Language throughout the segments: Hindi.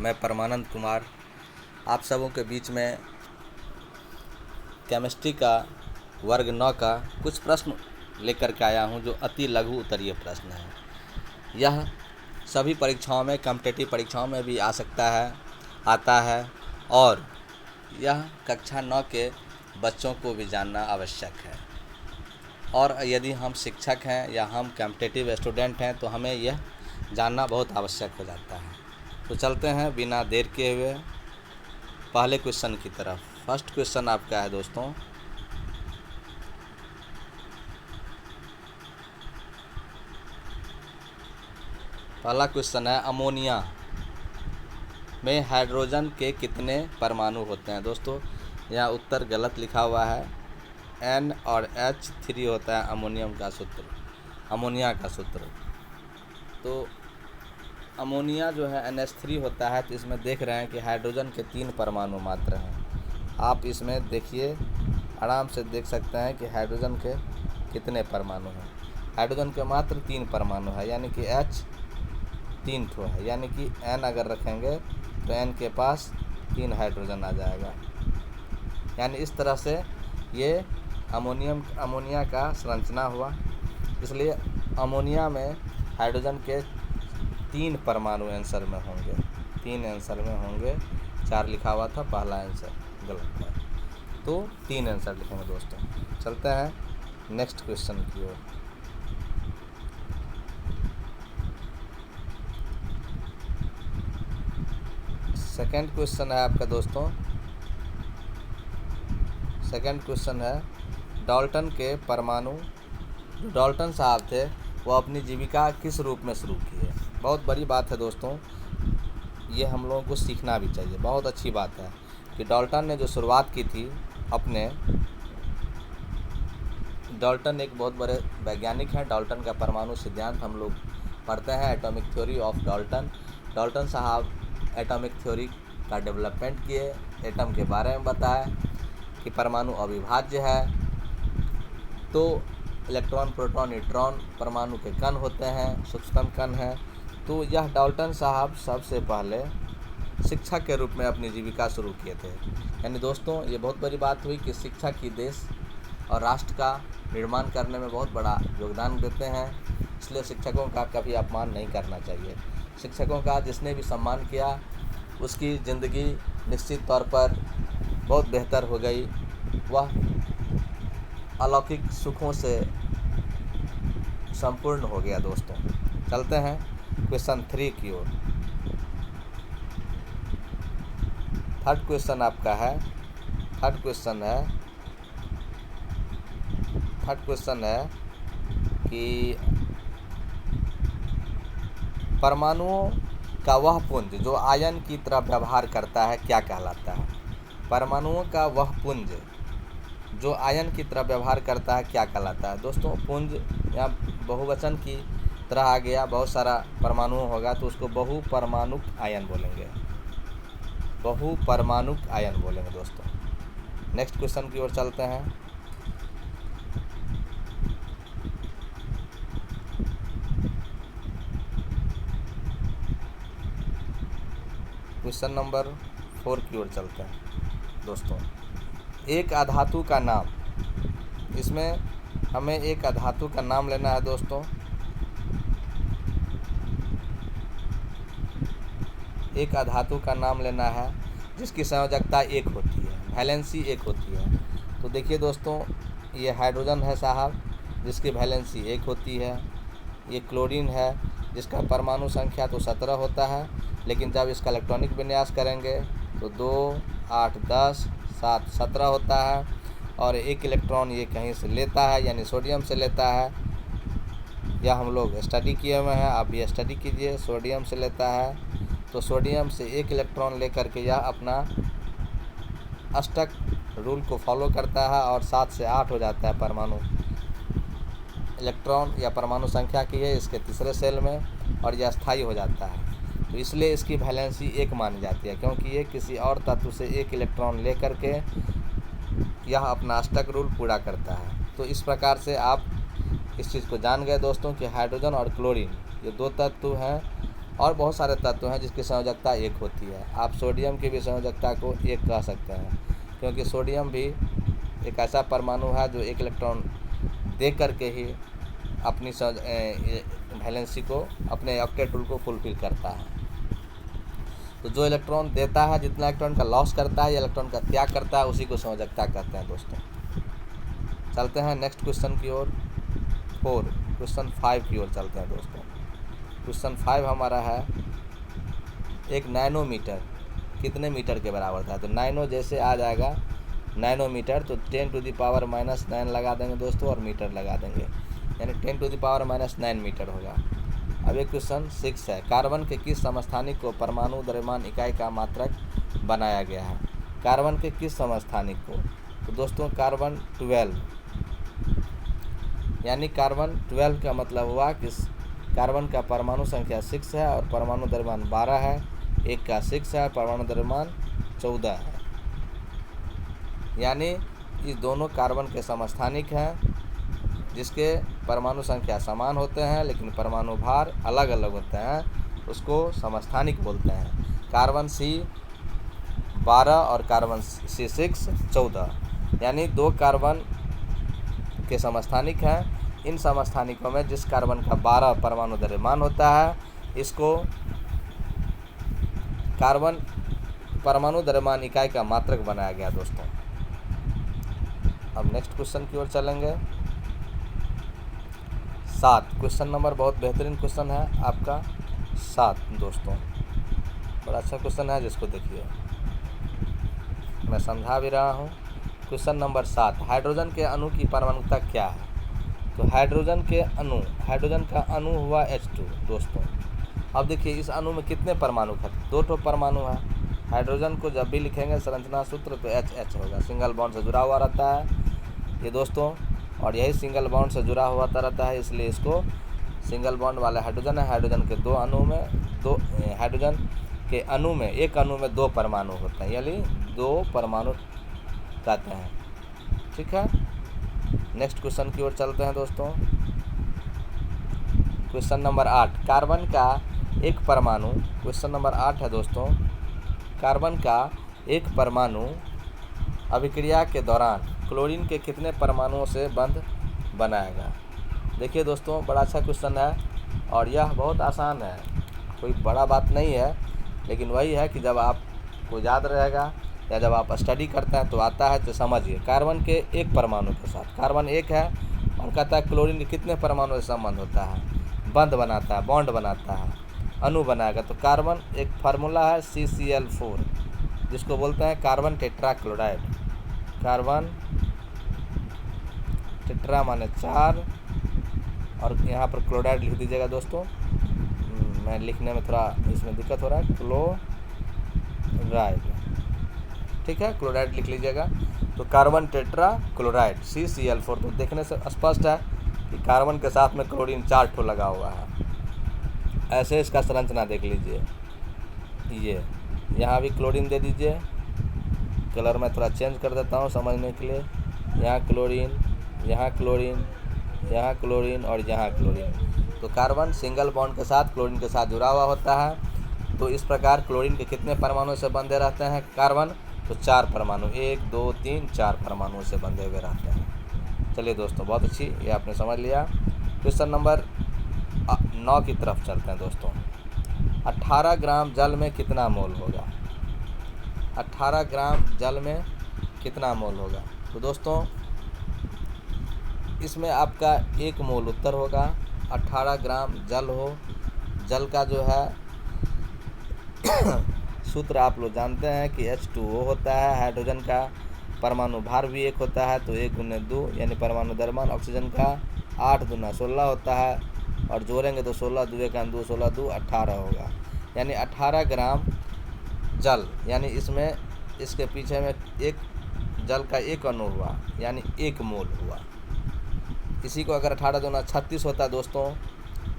मैं परमानंद कुमार आप सबों के बीच में केमिस्ट्री का वर्ग 9 का कुछ प्रश्न लेकर के आया हूं, जो अति लघु उत्तरीय प्रश्न है। यह सभी परीक्षाओं में, कॉम्पिटिटिव परीक्षाओं में भी आ सकता है, आता है, और यह कक्षा 9 के बच्चों को भी जानना आवश्यक है। और यदि हम शिक्षक हैं या हम कॉम्पिटिटिव स्टूडेंट हैं तो हमें यह जानना बहुत आवश्यक हो जाता है। तो चलते हैं बिना देर किए हुए पहले क्वेश्चन की तरफ। फर्स्ट क्वेश्चन आपका है दोस्तों, पहला क्वेश्चन है अमोनिया में हाइड्रोजन के कितने परमाणु होते हैं। दोस्तों यहाँ उत्तर गलत लिखा हुआ है, N और H3 होता है अमोनियम का सूत्र, अमोनिया का सूत्र। तो अमोनिया जो है NH3 होता है, तो इसमें देख रहे हैं कि हाइड्रोजन के 3 परमाणु मात्र हैं। आप इसमें देखिए, आराम से देख सकते हैं कि हाइड्रोजन के कितने परमाणु हैं। हाइड्रोजन के मात्र 3 परमाणु है, यानी कि H 3 ठो है, यानी कि N अगर रखेंगे तो N के पास 3 हाइड्रोजन आ जाएगा। यानी इस तरह से ये अमोनिया का संरचना हुआ। इसलिए अमोनिया में हाइड्रोजन के 3 परमाणु आंसर में होंगे, 3 आंसर में होंगे। 4 लिखा हुआ था, पहला आंसर गलत है, तो 3 आंसर लिखेंगे दोस्तों। चलते हैं नेक्स्ट क्वेश्चन की ओर। सेकंड क्वेश्चन है आपका दोस्तों, सेकंड क्वेश्चन है डाल्टन के परमाणु, जो डाल्टन साहब थे वो अपनी जीविका किस रूप में शुरू किए। बहुत बड़ी बात है दोस्तों, ये हम लोगों को सीखना भी चाहिए। बहुत अच्छी बात है कि डाल्टन ने जो शुरुआत की थी अपने, डाल्टन एक बहुत बड़े वैज्ञानिक हैं। डाल्टन का परमाणु सिद्धांत हम लोग पढ़ते हैं, atomic theory of Dalton. Dalton साहब एटॉमिक थ्योरी का डेवलपमेंट किए, एटम के बारे में बताए कि परमाणु अविभाज्य है, तो इलेक्ट्रॉन, प्रोटॉन, न्यूट्रॉन परमाणु के कण होते हैं, सूक्ष्म कण हैं। तो यह डाल्टन साहब सबसे पहले शिक्षक के रूप में अपनी जीविका शुरू किए थे। यानी दोस्तों ये बहुत बड़ी बात हुई कि शिक्षक ही देश और राष्ट्र का निर्माण करने में बहुत बड़ा योगदान देते हैं। इसलिए शिक्षकों का कभी अपमान नहीं करना चाहिए। शिक्षकों का जिसने भी सम्मान किया उसकी ज़िंदगी निश्चित तौर पर बहुत बेहतर हो गई, वह अलौकिक सुखों से संपूर्ण हो गया दोस्तों। चलते हैं क्वेश्चन 3 की ओर। थर्ड क्वेश्चन आपका है, थर्ड क्वेश्चन है कि परमाणुओं का वह पुंज जो आयन की तरह व्यवहार करता है क्या कहलाता है। परमाणुओं का वह पुंज जो आयन की तरह व्यवहार करता है क्या कहलाता है। दोस्तों पुंज यहाँ बहुवचन की तरह आ गया, बहुत सारा परमाणु होगा तो उसको बहुपरमाणुक आयन बोलेंगे, बहुपरमाणुक आयन बोलेंगे दोस्तों। नेक्स्ट क्वेश्चन की ओर चलते हैं। क्वेश्चन नंबर 4 की ओर चलते हैं दोस्तों। एक अधातु का नाम, इसमें हमें एक अधातु का नाम लेना है दोस्तों। एक अधातु का नाम लेना है जिसकी संयोजकता 1 होती है, वैलेंसी 1 होती है। तो देखिए दोस्तों, ये हाइड्रोजन है साहब जिसकी वैलेंसी 1 होती है। ये क्लोरीन है जिसका परमाणु संख्या तो 17 होता है, लेकिन जब इसका इलेक्ट्रॉनिक विन्यास करेंगे तो 2, 8, 10, 7, 17 होता है। और एक इलेक्ट्रॉन ये कहीं से लेता है, यानी सोडियम से लेता है। यह हम लोग स्टडी किए हुए हैं, आप भी स्टडी कीजिए। सोडियम से लेता है, तो सोडियम से एक इलेक्ट्रॉन लेकर के यह अपना अष्टक रूल को फॉलो करता है और 7 से 8 हो जाता है परमाणु। इलेक्ट्रॉन या परमाणु संख्या की है इसके तीसरे सेल में, और यह स्थायी हो जाता है। तो इसलिए इसकी वैलेंसी 1 मानी जाती है, क्योंकि ये किसी और तत्व से एक इलेक्ट्रॉन लेकर के यह अपना अष्टक रूल पूरा करता है। तो इस प्रकार से आप इस चीज़ को जान गए दोस्तों कि हाइड्रोजन और क्लोरीन ये 2 तत्व हैं और बहुत सारे तत्व हैं जिसकी संयोजकता 1 होती है। आप सोडियम की भी संयोजकता को 1 कह सकते हैं, क्योंकि सोडियम भी एक ऐसा परमाणु है जो 1 इलेक्ट्रॉन दे करके ही अपनी वैलेंसी को, अपने ऑक्टेट रूल को फुलफिल करता है। तो जो इलेक्ट्रॉन देता है, जितना इलेक्ट्रॉन का लॉस करता है या इलेक्ट्रॉन का त्याग करता है, उसी को संयोजकता कहते हैं दोस्तों। चलते हैं नेक्स्ट क्वेश्चन की ओर, क्वेश्चन 5 की ओर चलते हैं दोस्तों। क्वेश्चन 5 हमारा है, एक नैनोमीटर कितने मीटर के बराबर था। तो नैनो जैसे आ जाएगा नैनोमीटर, तो 10⁻⁻9 लगा देंगे दोस्तों और मीटर लगा देंगे, यानी 10⁻⁹ मीटर होगा। अब एक क्वेश्चन 6 है, कार्बन के किस समस्थानिक को परमाणु द्रव्यमान इकाई का मात्रक बनाया गया है। कार्बन के किस समस्थानिक को, तो दोस्तों कार्बन 12, यानी कार्बन 12 का मतलब हुआ कि कार्बन का परमाणु संख्या 6 है और परमाणु द्रव्यमान 12 है, एक का 6 है, परमाणु द्रव्यमान 14 है, यानी ये दोनों कार्बन के समस्थानिक हैं, जिसके परमाणु संख्या समान होते हैं लेकिन परमाणु भार अलग अलग होते हैं, उसको समस्थानिक बोलते हैं। कार्बन C 12 और कार्बन C6 14, यानी 2 कार्बन के समस्थानिक हैं। इन समस्थानिकों में जिस कार्बन का 12 परमाणु द्रव्यमान होता है, इसको कार्बन परमाणु द्रव्यमान इकाई का मात्रक बनाया गया दोस्तों। अब नेक्स्ट क्वेश्चन की ओर चलेंगे, 7 क्वेश्चन नंबर, बहुत बेहतरीन क्वेश्चन है आपका 7 दोस्तों, बड़ा अच्छा क्वेश्चन है, जिसको देखिए मैं समझा भी रहा हूँ। क्वेश्चन नंबर 7, हाइड्रोजन के अणु की परमाणुता क्या है। तो हाइड्रोजन का अणु हुआ H2 दोस्तों। अब देखिए इस अणु में कितने परमाणु हैं, 2 ठो परमाणु है। हाइड्रोजन को जब भी लिखेंगे संरचना सूत्र तो HH होगा, सिंगल बॉन्ड से जुड़ा हुआ रहता है ये दोस्तों, और यही सिंगल बॉन्ड से जुड़ा हुआ रहता है, इसलिए इसको सिंगल बॉन्ड वाला हाइड्रोजन है। हाइड्रोजन के अणु में एक अणु में 2 परमाणु होते हैं, यानी 2 परमाणु कहते हैं। ठीक है, नेक्स्ट क्वेश्चन की ओर चलते हैं दोस्तों। क्वेश्चन नंबर 8, कार्बन का एक परमाणु, क्वेश्चन नंबर 8 है दोस्तों, कार्बन का एक परमाणु अभिक्रिया के दौरान क्लोरीन के कितने परमाणुओं से बंध बनाएगा। देखिए दोस्तों बड़ा अच्छा क्वेश्चन है और यह बहुत आसान है, कोई बड़ा बात नहीं है, लेकिन वही है कि जब आपको याद रहेगा या जब आप स्टडी करते हैं तो आता है। तो समझिए, कार्बन के एक परमाणु के साथ, कार्बन 1 है और कहता है क्लोरीन के कितने परमाणु से संबंध होता है, बंध बनाता है, बॉन्ड बनाता है, अणु बनाएगा। तो कार्बन एक फार्मूला है CCl4, जिसको बोलते हैं कार्बन टेट्राक्लोराइड। कार्बन टेट्रा माने 4 और यहाँ पर क्लोराइड लिख दीजिएगा दोस्तों, मैं लिखने में थोड़ा इसमें दिक्कत हो रहा है, क्लोराइड, ठीक है, क्लोराइड लिख लीजिएगा। तो कार्बन टेट्रा क्लोराइड CCl4, तो देखने से स्पष्ट है कि कार्बन के साथ में क्लोरीन 4 ठो लगा हुआ है। ऐसे इसका संरचना देख लीजिए, ये यहाँ भी क्लोरीन दे दीजिए, कलर मैं थोड़ा चेंज कर देता हूँ समझने के लिए, यहाँ क्लोरीन, यहाँ क्लोरीन, यहाँ क्लोरीन और यहाँ क्लोरीन। तो कार्बन सिंगल बॉन्ड के साथ क्लोरीन के साथ जुड़ा हुआ होता है। तो इस प्रकार क्लोरीन के कितने परमाणु से बंधे रहते हैं कार्बन, तो 4 परमाणु, 1 2 3 4 परमाणुओं से बंधे हुए रहते हैं। चलिए दोस्तों बहुत अच्छी, ये आपने समझ लिया। क्वेश्चन नंबर 9 की तरफ चलते हैं दोस्तों। 18 ग्राम जल में कितना मोल होगा। 18 ग्राम जल में कितना मोल होगा। तो दोस्तों इसमें आपका 1 मोल उत्तर होगा। 18 ग्राम जल हो, जल का जो है सूत्र आप लोग जानते हैं कि H2O होता है। हाइड्रोजन का परमाणु भार भी 1 होता है, तो 1 × 2 यानी परमाणु द्रव्यमान। ऑक्सीजन का 8 × 16 होता है और जोड़ेंगे तो 16 2 × 2 16 2 18 होगा, यानी 18 ग्राम जल, यानी इसमें इसके पीछे में एक जल का 1 अणु हुआ, यानी 1 मोल हुआ। इसी को अगर 18 दूना 36 होता है दोस्तों,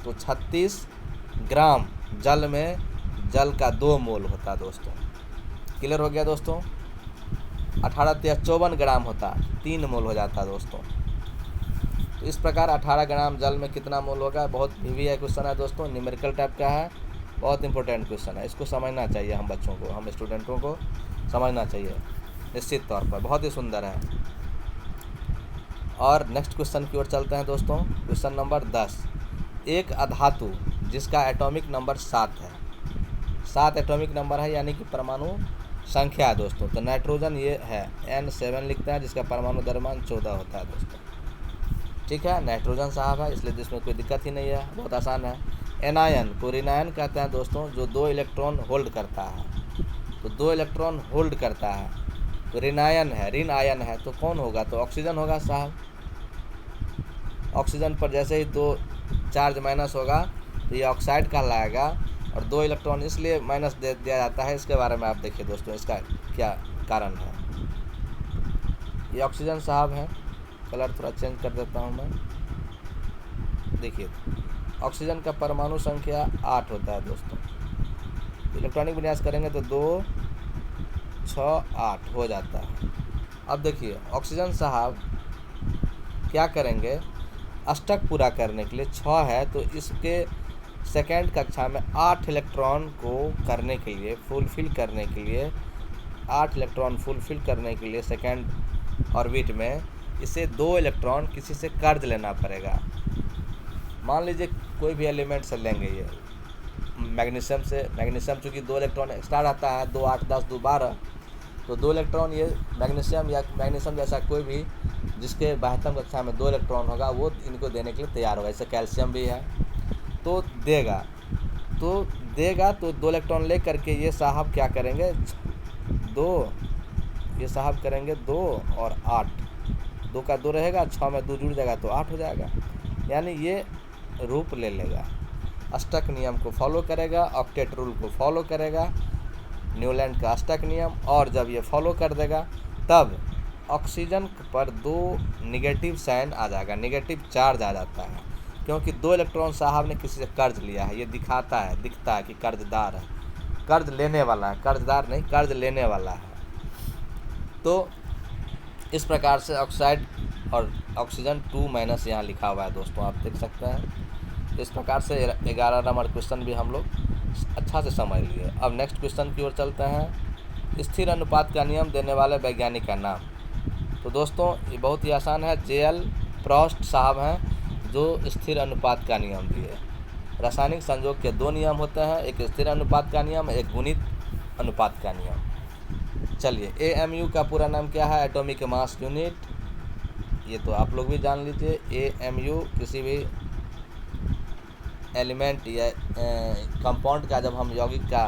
तो 36 ग्राम जल में जल का 2 मोल होता है दोस्तों। क्लियर हो गया दोस्तों। 18 × 54 ग्राम होता, 3 मोल हो जाता है दोस्तों। तो इस प्रकार 18 ग्राम जल में कितना मोल होगा, बहुत ईजी है क्वेश्चन है दोस्तों, न्यूमेरिकल टाइप का है। बहुत इंपॉर्टेंट क्वेश्चन है, इसको समझना चाहिए हम बच्चों को, हम स्टूडेंटों को समझना चाहिए निश्चित तौर पर, बहुत ही सुंदर है। और नेक्स्ट क्वेश्चन की ओर चलते हैं दोस्तों। क्वेश्चन नंबर 10, एक अधातु जिसका एटॉमिक नंबर 7 है, 7 एटॉमिक नंबर है यानी कि परमाणु संख्या है दोस्तों। तो नाइट्रोजन ये है N7 लिखते हैं, जिसका परमाणु द्रव्यमान 14 होता है दोस्तों। ठीक है, नाइट्रोजन साहब है, इसलिए इसमें कोई दिक्कत ही नहीं है, बहुत आसान है। एनायन को रिनायन कहते हैं दोस्तों, जो 2 इलेक्ट्रॉन होल्ड करता है, तो 2 इलेक्ट्रॉन होल्ड करता है, तो रिनायन है, ऋण आयन है, तो कौन होगा? तो ऑक्सीजन होगा साहब। ऑक्सीजन पर जैसे ही 2 चार्ज माइनस होगा तो ये ऑक्साइड कहलाएगा, और 2 इलेक्ट्रॉन इसलिए माइनस दे दिया जाता है, इसके बारे में आप देखिए दोस्तों, इसका क्या कारण है। ये ऑक्सीजन साहब है, कलर थोड़ा चेंज कर देता हूँ मैं। देखिए ऑक्सीजन का परमाणु संख्या 8 होता है दोस्तों, इलेक्ट्रॉनिक विन्यास करेंगे तो 2, 6, 8 हो जाता है। अब देखिए ऑक्सीजन साहब क्या करेंगे, अष्टक पूरा करने के लिए 6 है, तो इसके सेकेंड कक्षा में 8 इलेक्ट्रॉन को करने के लिए, फुलफिल करने के लिए, 8 इलेक्ट्रॉन फुलफिल करने के लिए सेकेंड ऑर्बिट में इसे 2 इलेक्ट्रॉन किसी से कर्ज लेना पड़ेगा। मान लीजिए कोई भी एलिमेंट से लेंगे, ये मैग्नीशियम से, मैग्नीशियम चूँकि 2 इलेक्ट्रॉन एक्स्ट्रा रहता है, 2, 8, 10, 2, 12, तो 2 इलेक्ट्रॉन ये मैग्नीशियम या मैग्नीशियम जैसा कोई भी जिसके 72 कक्षा में 2 इलेक्ट्रॉन होगा, वो इनको देने के लिए तैयार होगा। जैसे कैल्शियम भी है, तो देगा, तो 2 इलेक्ट्रॉन ले करके ये साहब क्या करेंगे, 2, ये साहब करेंगे 2 और 8, 2 का 2 रहेगा, 6 में 2 जुड़ जाएगा तो 8 हो जाएगा, यानी ये रूप ले लेगा, अष्टक नियम को फॉलो करेगा, ऑक्टेट रूल को फॉलो करेगा, न्यूलैंड का अष्टक नियम। और जब ये फॉलो कर देगा तब ऑक्सीजन पर 2 निगेटिव साइन आ जाएगा, निगेटिव चार्ज आ जाता है, क्योंकि 2 इलेक्ट्रॉन साहब ने किसी से कर्ज लिया है, ये दिखता है कि कर्जदार है, कर्ज लेने वाला है, कर्जदार नहीं, कर्ज लेने वाला है। तो इस प्रकार से ऑक्साइड और ऑक्सीजन 2- यहाँ लिखा हुआ है दोस्तों, आप देख सकते हैं। इस प्रकार से 11 नंबर क्वेश्चन भी हम लोग अच्छा से समझ लिए। अब नेक्स्ट क्वेश्चन की ओर चलते हैं। स्थिर अनुपात का नियम देने वाले वैज्ञानिक का नाम। तो दोस्तों ये बहुत ही आसान है, J.L. प्रॉस्ट साहब हैं जो स्थिर अनुपात का नियम दिए। रासायनिक संयोग के 2 नियम होते हैं, एक स्थिर अनुपात का नियम, एक गुणित अनुपात का नियम। चलिए AMU का पूरा नाम क्या है, एटॉमिक मास यूनिट, ये तो आप लोग भी जान लीजिए। AMU किसी भी एलिमेंट या कंपाउंड का जब हम यौगिक का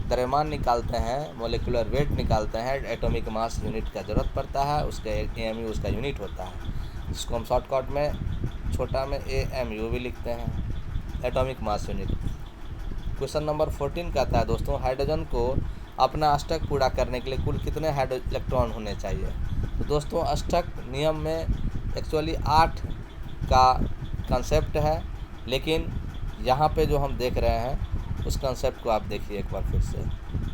द्रव्यमान निकालते हैं, मोलिकुलर वेट निकालते हैं, एटॉमिक मास यूनिट का ज़रूरत पड़ता है, उसके AMU उसका यूनिट होता है, जिसको हम शॉर्टकट में छोटा में AMU भी लिखते हैं, atomic mass unit. Question number 14 कहता है दोस्तों, हाइड्रोजन को अपना अष्टक पूरा करने के लिए कुल कितने इलेक्ट्रॉन होने चाहिए। तो दोस्तों अष्टक नियम में एक्चुअली 8 का कंसेप्ट है, लेकिन यहाँ पे जो हम देख रहे हैं उस कंसेप्ट को आप देखिए एक बार फिर से।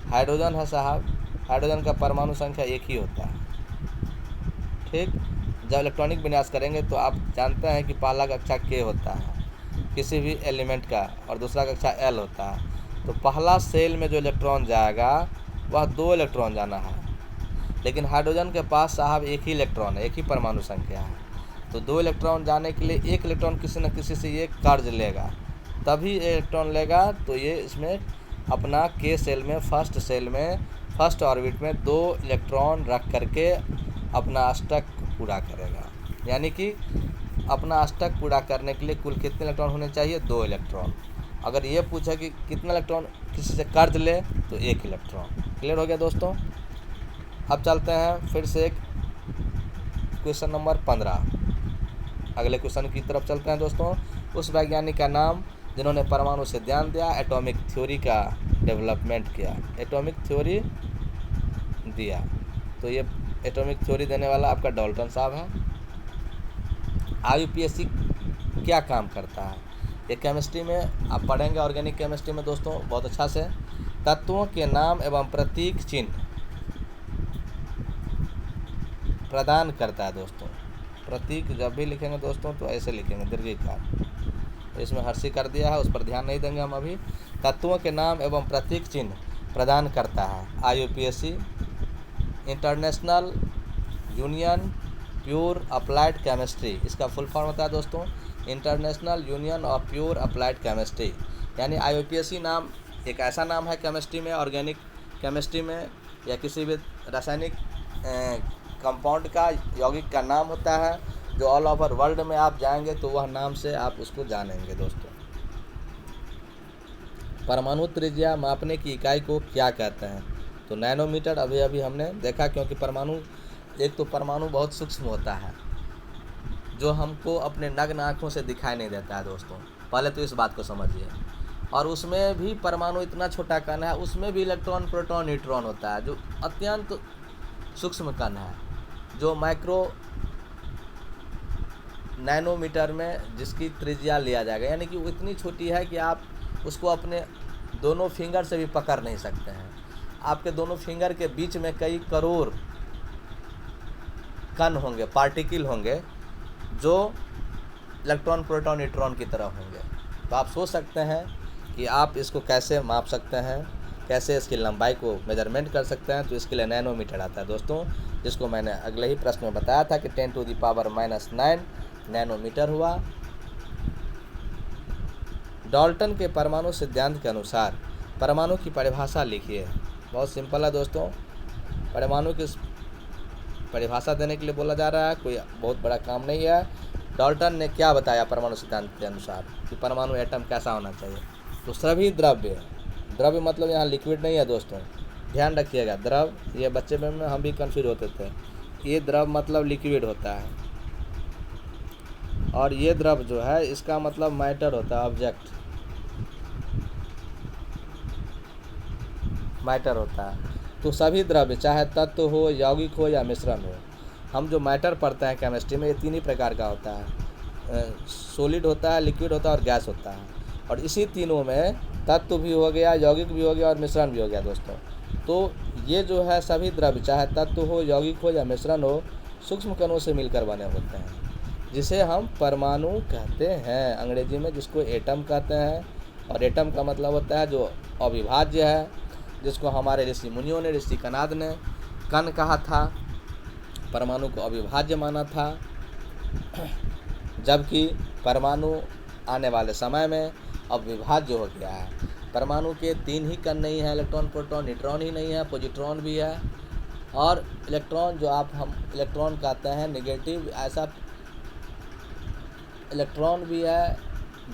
हाइड्रोजन है साहब, हाइड्रोजन का परमाणु संख्या 1 ही होता है, ठीक। जब इलेक्ट्रॉनिक विन्यास करेंगे तो आप जानते हैं कि पहला कक्षा K होता है किसी भी एलिमेंट का, और दूसरा कक्षा L होता है। तो पहला सेल में जो इलेक्ट्रॉन जाएगा वह 2 इलेक्ट्रॉन जाना है, लेकिन हाइड्रोजन के पास साहब 1 ही इलेक्ट्रॉन है, 1 ही परमाणु संख्या है। तो 2 इलेक्ट्रॉन जाने के लिए 1 इलेक्ट्रॉन किसी न किसी से ये कर्ज लेगा, तभी इलेक्ट्रॉन लेगा, तो ये इसमें अपना K सेल में, फर्स्ट सेल में, फर्स्ट ऑर्बिट में 2 इलेक्ट्रॉन रख करके अपना अष्टक पूरा करेगा। यानी कि अपना अष्टक पूरा करने के लिए कुल कितने इलेक्ट्रॉन होने चाहिए, 2 इलेक्ट्रॉन। अगर ये पूछे कि कितना इलेक्ट्रॉन किसी से कर्ज ले तो 1 इलेक्ट्रॉन। क्लियर हो गया दोस्तों। अब चलते हैं फिर से एक क्वेश्चन नंबर 15, अगले क्वेश्चन की तरफ चलते हैं दोस्तों। उस वैज्ञानिक का नाम जिन्होंने परमाणु से ध्यान दिया, एटॉमिक थ्योरी का डेवलपमेंट किया, एटॉमिक थ्योरी दिया। तो ये एटॉमिक थ्योरी देने वाला आपका डाल्टन साहब है। IUPAC क्या काम करता है, ये केमिस्ट्री में आप पढ़ेंगे, ऑर्गेनिक केमिस्ट्री में दोस्तों बहुत अच्छा से। तत्वों के नाम एवं प्रतीक चिन्ह प्रदान करता है दोस्तों। प्रतीक जब भी लिखेंगे दोस्तों तो ऐसे लिखेंगे, दीर्घिकार, इसमें हर्षी कर दिया है, उस पर ध्यान नहीं देंगे हम अभी। तत्वों के नाम एवं प्रतीक चिन्ह प्रदान करता है IUPAC, international union pure applied chemistry. इसका फुल फॉर्म होता है दोस्तों international union of pure applied chemistry. यानी IUPAC नाम एक ऐसा नाम है केमिस्ट्री में, ऑर्गेनिक केमिस्ट्री में या किसी भी रासायनिक कंपाउंड का, यौगिक का नाम होता है, जो ऑल ओवर वर्ल्ड में आप जाएंगे तो वह नाम से आप उसको जानेंगे दोस्तों। परमाणु त्रिज्या मापने की इकाई को क्या कहते हैं? तो नैनोमीटर अभी अभी हमने देखा, क्योंकि परमाणु, एक तो परमाणु बहुत सूक्ष्म होता है जो हमको अपने नग्न आँखों से दिखाई नहीं देता है दोस्तों, पहले तो इस बात को समझिए। और उसमें भी परमाणु इतना छोटा कण है, उसमें भी इलेक्ट्रॉन प्रोटॉन न्यूट्रॉन होता है, जो अत्यंत सूक्ष्म कण है, जो माइक्रो नैनोमीटर में जिसकी त्रिज्या लिया जाएगा, यानी कि वो इतनी छोटी है कि आप उसको अपने दोनों फिंगर से भी पकड़ नहीं सकते हैं। आपके दोनों फिंगर के बीच में कई करोड़ कण होंगे, पार्टिकल होंगे, जो इलेक्ट्रॉन प्रोटॉन न्यूट्रॉन की तरह होंगे। तो आप सोच सकते हैं कि आप इसको कैसे माप सकते हैं, कैसे इसकी लंबाई को मेजरमेंट कर सकते हैं। तो इसके लिए नैनोमीटर आता है दोस्तों, जिसको मैंने अगले ही प्रश्न में बताया था कि 10⁻⁻⁹ नैनोमीटर हुआ। डाल्टन के परमाणु सिद्धांत के अनुसार परमाणु की परिभाषा लिखिए। बहुत सिंपल है दोस्तों, परमाणु की परिभाषा देने के लिए बोला जा रहा है, कोई बहुत बड़ा काम नहीं है। डाल्टन ने क्या बताया परमाणु सिद्धांत के अनुसार कि परमाणु एटम कैसा होना चाहिए? तो सभी द्रव्य, द्रव्य मतलब यहाँ लिक्विड नहीं है दोस्तों, ध्यान रखिएगा। द्रव, ये बच्चे में हम भी कंफ्यूज होते थे, ये द्रव मतलब लिक्विड होता है, और ये द्रव जो है इसका मतलब मैटर होता है, ऑब्जेक्ट मैटर होता है। तो सभी द्रव्य, चाहे तत्व हो, यौगिक हो या मिश्रण हो, हम जो मैटर पढ़ते हैं केमिस्ट्री में, ये तीन ही प्रकार का होता है, सॉलिड होता है, लिक्विड होता है और गैस होता है। और इसी तीनों में तत्व भी हो गया, यौगिक भी हो गया और मिश्रण भी हो गया दोस्तों। तो ये जो है सभी द्रव्य, चाहे तत्व हो, यौगिक हो या मिश्रण हो, सूक्ष्म कणों से मिलकर बने होते हैं, जिसे हम परमाणु कहते हैं अंग्रेजी में, जिसको एटम कहते हैं। और एटम का मतलब होता है जो अविभाज्य है, जिसको हमारे ऋषि मुनियों ने, ऋषि कनाद ने कण कहा था, परमाणु को अविभाज्य माना था। जबकि परमाणु आने वाले समय में अविभाज्य हो गया है। परमाणु के तीन ही कण नहीं है, इलेक्ट्रॉन प्रोटॉन न्यूट्रॉन ही नहीं है, पॉजिट्रॉन भी है। और इलेक्ट्रॉन जो हम इलेक्ट्रॉन कहते हैं नेगेटिव, ऐसा इलेक्ट्रॉन भी है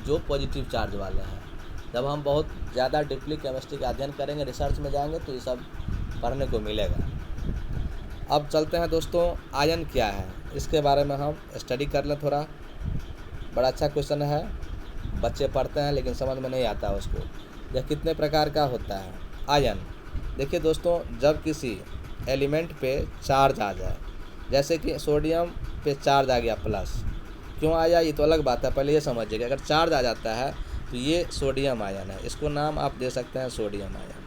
जो पॉजिटिव चार्ज वाले हैं। जब हम बहुत ज़्यादा डीपली केमिस्ट्री का अध्ययन करेंगे, रिसर्च में जाएंगे, तो ये सब पढ़ने को मिलेगा। अब चलते हैं दोस्तों, आयन क्या है इसके बारे में हम स्टडी कर लें थोड़ा। बड़ा अच्छा क्वेश्चन है, बच्चे पढ़ते हैं लेकिन समझ में नहीं आता उसको। यह कितने प्रकार का होता है आयन? देखिए दोस्तों, जब किसी एलिमेंट पे चार्ज आ जाए, जैसे कि सोडियम पे चार्ज आ गया प्लस, क्यों आया ये तो अलग बात है, पहले ये समझिएगा। अगर चार्ज आ जाता है तो ये सोडियम आयन है, इसको नाम आप दे सकते हैं सोडियम आयन।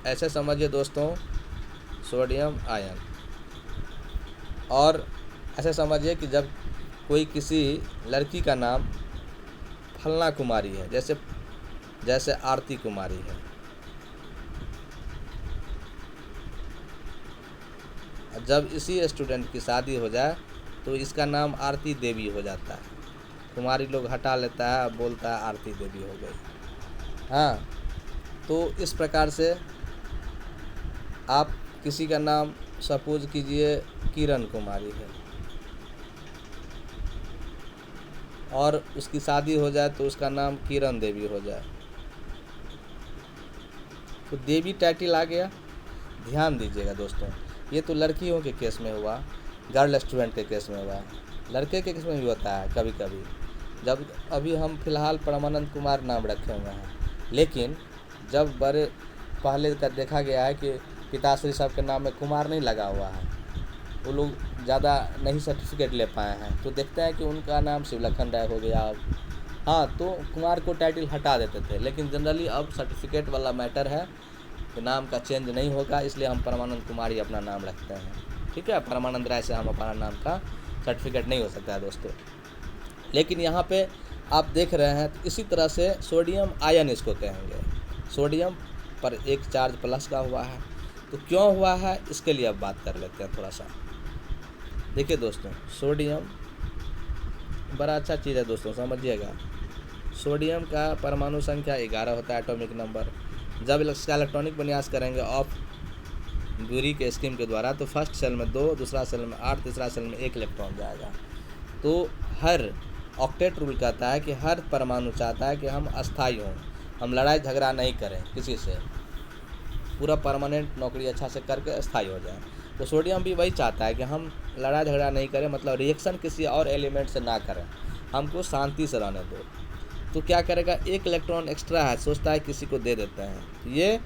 ऐसे समझिए दोस्तों, सोडियम आयन। और ऐसे समझिए कि जब कोई किसी लड़की का नाम फलना कुमारी है, जैसे आरती कुमारी है, जब इसी स्टूडेंट की शादी हो जाए तो इसका नाम आरती देवी हो जाता है। कुमारी लोग हटा लेता है, बोलता है आरती देवी हो गई। हाँ, तो इस प्रकार से आप किसी का नाम सपोज कीजिए किरण कुमारी है, और उसकी शादी हो जाए तो उसका नाम किरण देवी हो जाए, तो देवी टाइटल आ गया। ध्यान दीजिएगा दोस्तों, ये तो लड़कियों के केस में हुआ, गर्ल स्टूडेंट के केस में हुआ। लड़के के केस में भी होता है कभी कभी। जब अभी हम फ़िलहाल परमानंद कुमार नाम रखे हुए हैं, लेकिन जब बड़े पहले का देखा गया है कि पिताश्री साहब के नाम में कुमार नहीं लगा हुआ है, वो लोग ज़्यादा नहीं सर्टिफिकेट ले पाए हैं, तो देखते हैं कि उनका नाम शिवलखन राय हो गया। अब हाँ, तो कुमार को टाइटल हटा देते थे, लेकिन जनरली अब सर्टिफिकेट वाला मैटर है, तो नाम का चेंज नहीं होगा, इसलिए हम परमानंद कुमार ही अपना नाम रखते हैं। ठीक है, परमानंद राय से हम अपना नाम का सर्टिफिकेट नहीं हो सकता है दोस्तों। लेकिन यहाँ पे आप देख रहे हैं तो इसी तरह से सोडियम आयन इसको कहेंगे। सोडियम पर एक चार्ज प्लस का हुआ है, तो क्यों हुआ है इसके लिए अब बात कर लेते हैं थोड़ा सा। देखिए दोस्तों, सोडियम बड़ा अच्छा चीज़ है दोस्तों, समझिएगा। सोडियम का परमाणु संख्या 11 होता है, एटॉमिक नंबर। जब इसका इलेक्ट्रॉनिक विन्यास करेंगे ऑफ दूरी के स्कीम के द्वारा, तो फर्स्ट सेल में 2, दूसरा सेल में 8, तीसरा सेल में 1 इलेक्ट्रॉन जाएगा। तो हर ऑक्टेट रूल कहता है कि हर परमाणु चाहता है कि हम अस्थायी हों, हम लड़ाई झगड़ा नहीं करें किसी से, पूरा परमानेंट नौकरी अच्छा से करके अस्थायी हो जाए। तो सोडियम भी वही चाहता है कि हम लड़ाई झगड़ा नहीं करें, मतलब रिएक्शन किसी और एलिमेंट से ना करें, हमको शांति से रहने दो। तो क्या करेगा, 1 इलेक्ट्रॉन एक्स्ट्रा है, सोचता है किसी को दे देते हैं, ये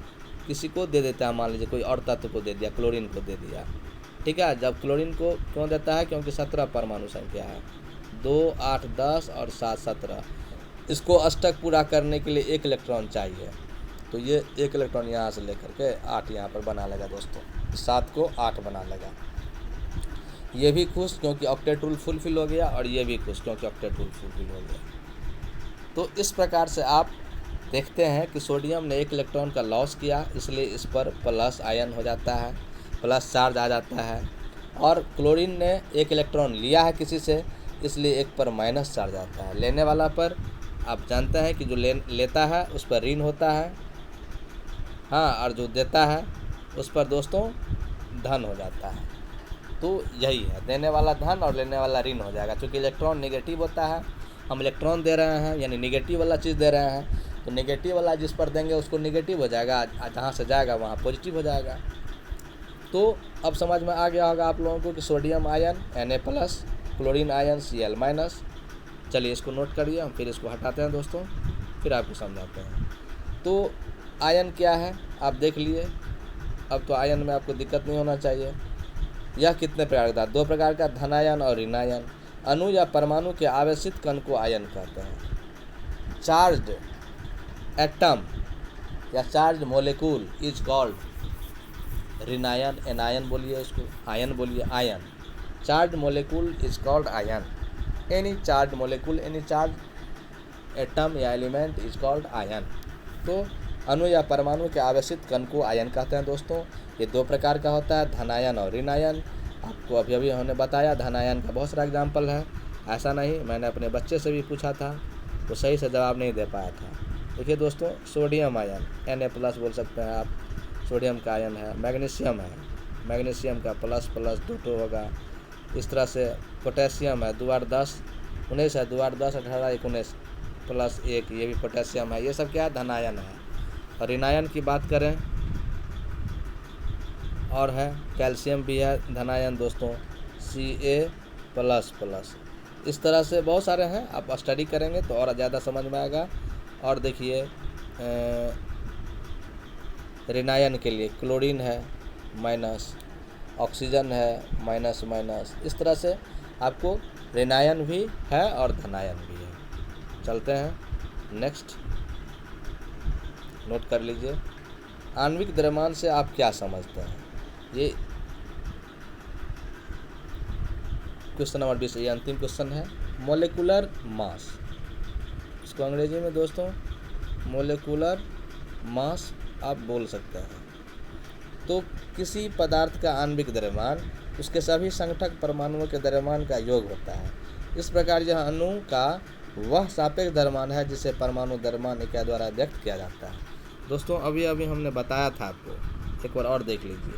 किसी को दे देता है, मान लीजिए कोई और तत्व को दे दिया, क्लोरीन को दे दिया, ठीक है। जब क्लोरीन को क्यों देता है, क्योंकि 17 परमाणु संख्या है, 2, 8, 10 और 7, 17। इसको अष्टक पूरा करने के लिए 1 इलेक्ट्रॉन चाहिए, तो ये 1 इलेक्ट्रॉन यहाँ से लेकर के 8 यहाँ पर बना लेगा दोस्तों, 7 को 8 बना लेगा। ये भी खुश क्योंकि ऑक्टेट रूल फुलफिल हो गया, और ये भी खुश क्योंकि ऑक्टेट रूल फुलफिल हो गया। तो इस प्रकार से आप देखते हैं कि सोडियम ने 1 इलेक्ट्रॉन का लॉस किया, इसलिए इस पर प्लस आयन हो जाता है, प्लस चार्ज आ जाता है। और क्लोरीन ने 1 इलेक्ट्रॉन लिया है किसी से, इसलिए 1 पर माइनस चार्ज आता है। लेने वाला पर आप जानते हैं कि जो लेता है उस पर ऋण होता है, हाँ, और जो देता है उस पर दोस्तों धन हो जाता है। तो यही है, देने वाला धन और लेने वाला ऋण हो जाएगा। क्योंकि इलेक्ट्रॉन नेगेटिव होता है, हम इलेक्ट्रॉन दे रहे हैं यानी नेगेटिव वाला चीज़ दे रहे हैं, तो नेगेटिव वाला जिस पर देंगे उसको नेगेटिव हो जाएगा, जहाँ से जाएगा वहाँ पॉजिटिव हो जाएगा। तो अब समझ में आ गया होगा आप लोगों को कि sodium ion Na+, chlorine ion Cl-। चलिए इसको नोट करिए, हम फिर इसको हटाते हैं दोस्तों, फिर आपको समझाते हैं। तो आयन क्या है आप देख लिए, अब तो आयन में आपको दिक्कत नहीं होना चाहिए। यह कितने प्रकार का, 2 प्रकार का, धनायन और ऋणायन। अणु या परमाणु के आवेशित कण को आयन कहते हैं। चार्ज्ड एटम या चार्ज मोलिक्यूल इज कॉल्ड ऋणायन, एनायन बोलिए इसको, आयन बोलिए, ion. Charge molecule is called ion. Any charge molecule, any charge atom या एलिमेंट इज कॉल्ड आयन। तो अणु या परमाणु के आवेशित कण को आयन कहते हैं दोस्तों। ये 2 प्रकार का होता है, धनायन और ऋणायन। आपको अभी अभी हमने बताया, धनायन का बहुत सारा एग्जाम्पल है, ऐसा नहीं, मैंने अपने बच्चे से भी पूछा था तो सही से जवाब नहीं दे पाया था। देखिए दोस्तों, सोडियम आयन Na+ बोल सकते हैं आप, सोडियम का आयन है। मैग्नीशियम है, मैग्नीशियम का प्लस प्लस 2 होगा। इस तरह से पोटेशियम है, 2 8 10 19 है, 2 8 10 18 19 प्लस 1, ये भी पोटेशियम है। ये सब क्या है, धनायन है। और ऋणायन की बात करें और है, कैल्शियम भी है धनायन दोस्तों, Ca++। इस तरह से बहुत सारे हैं, आप स्टडी करेंगे तो और ज़्यादा समझ में आएगा। और देखिए ऋणायन के लिए क्लोरीन है माइनस, ऑक्सीजन है माइनस माइनस, इस तरह से आपको ऋणायन भी है और धनायन भी है। चलते हैं नेक्स्ट, नोट कर लीजिए। आणविक द्रव्यमान से आप क्या समझते हैं, ये क्वेश्चन नंबर 20, ये अंतिम क्वेश्चन है। मोलिकुलर मास, इसको अंग्रेजी में दोस्तों मोलिकुलर मास आप बोल सकते हैं। तो किसी पदार्थ का आणविक द्रव्यमान उसके सभी संगठक परमाणुओं के द्रव्यमान का योग होता है। इस प्रकार यह अणु का वह सापेक्ष द्रव्यमान है जिसे परमाणु द्रव्यमान इकाई द्वारा व्यक्त किया जाता है। दोस्तों अभी अभी हमने बताया था आपको, एक बार और देख लीजिए।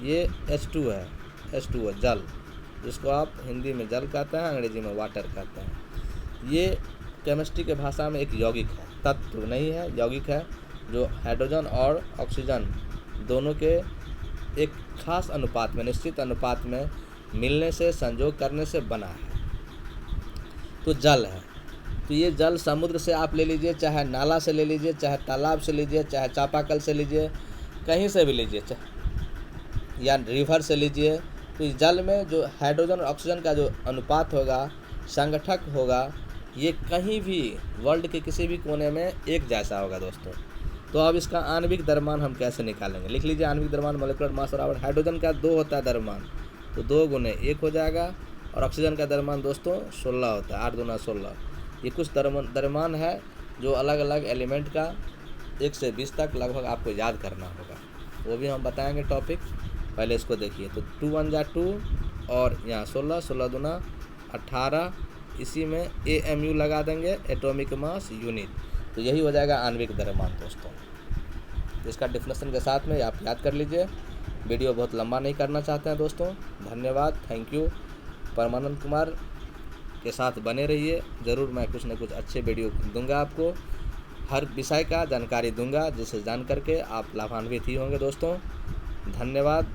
ये H2 है, H2O जल, जिसको आप हिंदी में जल कहते हैं, अंग्रेजी में वाटर कहते हैं। ये केमिस्ट्री के भाषा में एक यौगिक है, तत्व नहीं है, यौगिक है, जो हाइड्रोजन और ऑक्सीजन दोनों के एक खास अनुपात में, निश्चित अनुपात में मिलने से, संयोग करने से बना है। तो जल है, तो ये जल समुद्र से आप ले लीजिए, चाहे नाला से ले लीजिए, चाहे तालाब से लीजिए, चाहे चापाकल से लीजिए, कहीं से भी लीजिए, या रिवर से लीजिए। तो इस जल में जो हाइड्रोजन और ऑक्सीजन का जो अनुपात होगा, संगठक होगा, ये कहीं भी वर्ल्ड के किसी भी कोने में एक जैसा होगा दोस्तों। तो अब इसका आणविक द्रव्यमान हम कैसे निकालेंगे, लिख लीजिए। आणविक द्रव्यमान मोलिकुलर मास बराबर हाइड्रोजन का 2 होता है द्रव्यमान, तो 2 × 1 हो जाएगा, और ऑक्सीजन का द्रव्यमान दोस्तों 16 होता है, 8 दूना 16। ये कुछ द्रव्यमान है जो अलग अलग एलिमेंट का 1 से 20 तक लगभग आपको याद करना होगा, वो भी हम बताएंगे टॉपिक। पहले इसको देखिए, तो 2 1 जा 2 और यहाँ 16, 16 दूना 18, इसी में AMU लगा देंगे, एटॉमिक मास यूनिट, तो यही हो जाएगा आणविक द्रव्यमान दोस्तों। तो इसका डेफिनेशन के साथ में आप याद कर लीजिए। वीडियो बहुत लंबा नहीं करना चाहते हैं दोस्तों। धन्यवाद, थैंक यू। परमानंद कुमार के साथ बने रहिए, ज़रूर मैं कुछ न कुछ अच्छे वीडियो दूंगा आपको, हर विषय का जानकारी दूंगा, जिसे जान करके आप लाभान्वित ही होंगे दोस्तों। धन्यवाद।